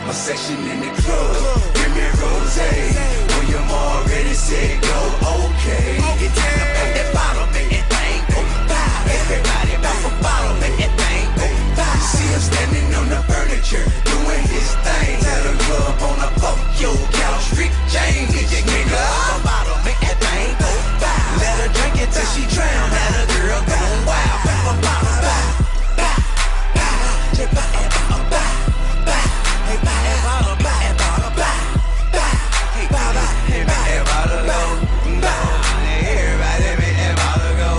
my section in the club. Give me rosé. William already said go, okay. It's time to pop that bottle, make that thing go by. Everybody pop a bottle, make that thing go by. See him standing on the furniture, doing his thing. Tell the club on the fuck your couch, Rick James. Get your nigga up a bottle, make that thing go by. Let her drink it till she drown. Let a girl go wild. Pop a bottle, by. Just buy that bottle, by. Hey, buy that bottle, buy that bottle, buy. Hey, buy that bottle, go. Everybody make that bottle go.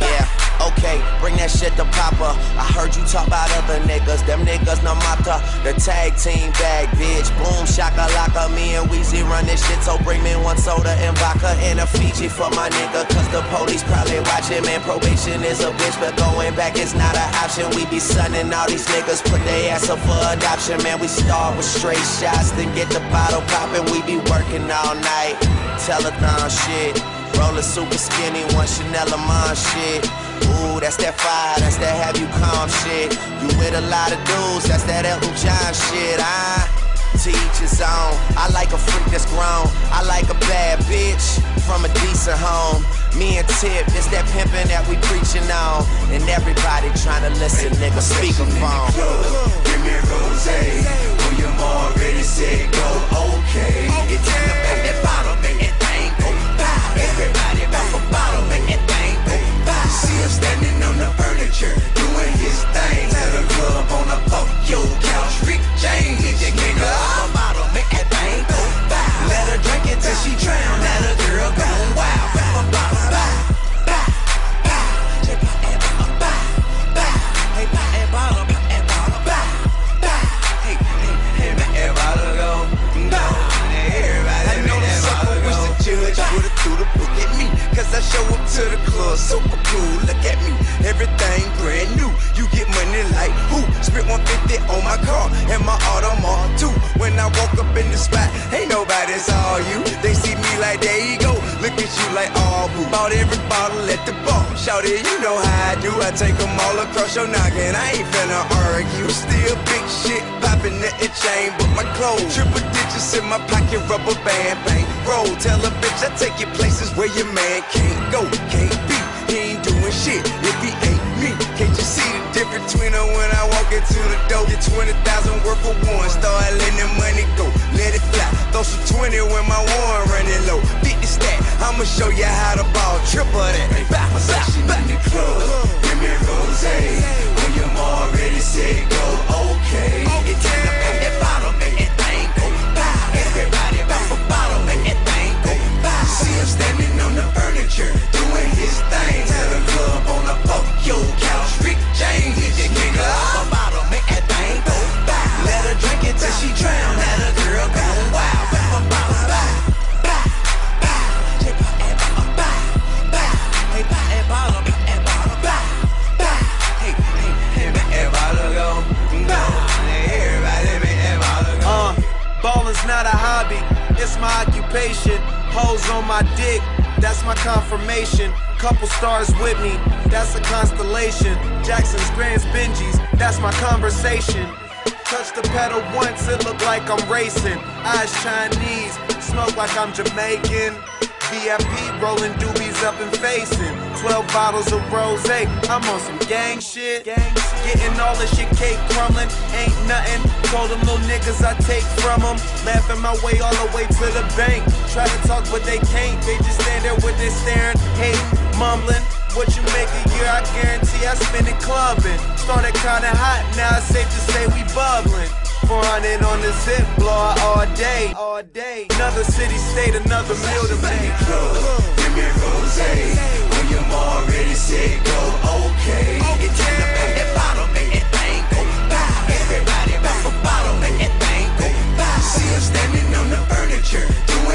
Yeah, okay, bring that shit to Papa. I heard you talk about other niggas, them niggas no matter. The tag team bag, bitch. Boom, shaka laka. Me and Weezy run this shit, so bring me one soda and vodka and a Fiji for my nigga. Cause the police probably watching, man. Probation is a bitch, but going back is not an option. We be sunning all these niggas, put their ass up for adoption, man. We start with straight shots, then get the bottle poppin'. We be working all night, telethon shit. Rollin' super skinny, one Chanel Amon shit. Ooh, that's that fire, that's that have you calm shit. You with a lot of dudes, that's that Elton John shit. To each his own. I like a freak that's grown. I like a bad bitch from a decent home. Me and Tip, it's that pimpin' that we preachin' on. And everybody tryna listen, nigga, speakerphone. Give me rosé. William already said go, okay. It's time to pop that bottle, make that thing go by. Everybody pop a bottle, make that thing go by. See him standing on the furniture, doing his thing. Tell the club on the fuck your couch, Rick James. Get your nigga up a bottle, make that thing go by. Let her drink it till she drown. Let a girl go wild. Pop a bottle, by. Just pop that bottle, by. Hey, pop that bottle, by. Hey, make that bottle go. Everybody make that bottle go. Judge would've threw the book at me, cause I show up to the club super cool. Look at me, everything brand new. You get money like who? Spent 150 on my car and my Audemars too. When I walk up in the spot, ain't nobody saw you. They see me like, there you go. Look at you like, oh boo. Bought every bottle at the bar. Shouty, you know how I do. I take them all across your noggin. I ain't finna argue. Still big shit poppin' at the chain, but my clothes triple digits in my pocket, rubber band, bang, roll. Tell a bitch I take you places where your man can't go, can't be. He ain't doing shit if he ain't me. Can't you see the difference between her when I walk into the door? Get 20,000 worth for one. Start letting the money go, let it fly. Throw some 20 when my one running low. 50 stack, I'ma show you how to ball. Triple that. Back, my section in the club. Give me rosé. William already said go, okay. It's time to pop that bottle, make that thing go by. Everybody pop a bottle, make that thing go by. See him standing on the furniture, doing his thing. Tell the club on the fuck your couch, Rick James. Get your nigga up a bottle, make that thing go by. Let her drink it till she drown. Let a girl go wild. Pop a bottle, by. Just pop that bottle, by. Hey, pop that bottle, by. Hey, make that bottle go. Everybody make that bottle go. Balling's not a hobby, it's my occupation. Hoes on my dick, that's my confirmation. Couple stars with me, that's a constellation. Jackson's, Grand's, Benji's, that's my conversation. Touch the pedal once, it look like I'm racing. Eyes Chinese, smoke like I'm Jamaican. VIP rolling doobies up and facing 12 bottles of rosé, I'm on some gang shit. Getting all this shit cake crumbling, ain't nothing. Told them little niggas I take from them. Laughing my way all the way to the bank. Try to talk but they can't, they just stand there with their staring, hate, mumbling. What you make a year, I guarantee I spend it clubbing. Started kinda hot, now it's safe to say we bubbling. 400 on the zip, blow out all day. Another city, state, another meal to make. Give me rosé. William already said go, okay. It's time to pop that bottle, make that thing go by. Everybody pop a bottle, make that thing go by. See him standing on the furniture, doing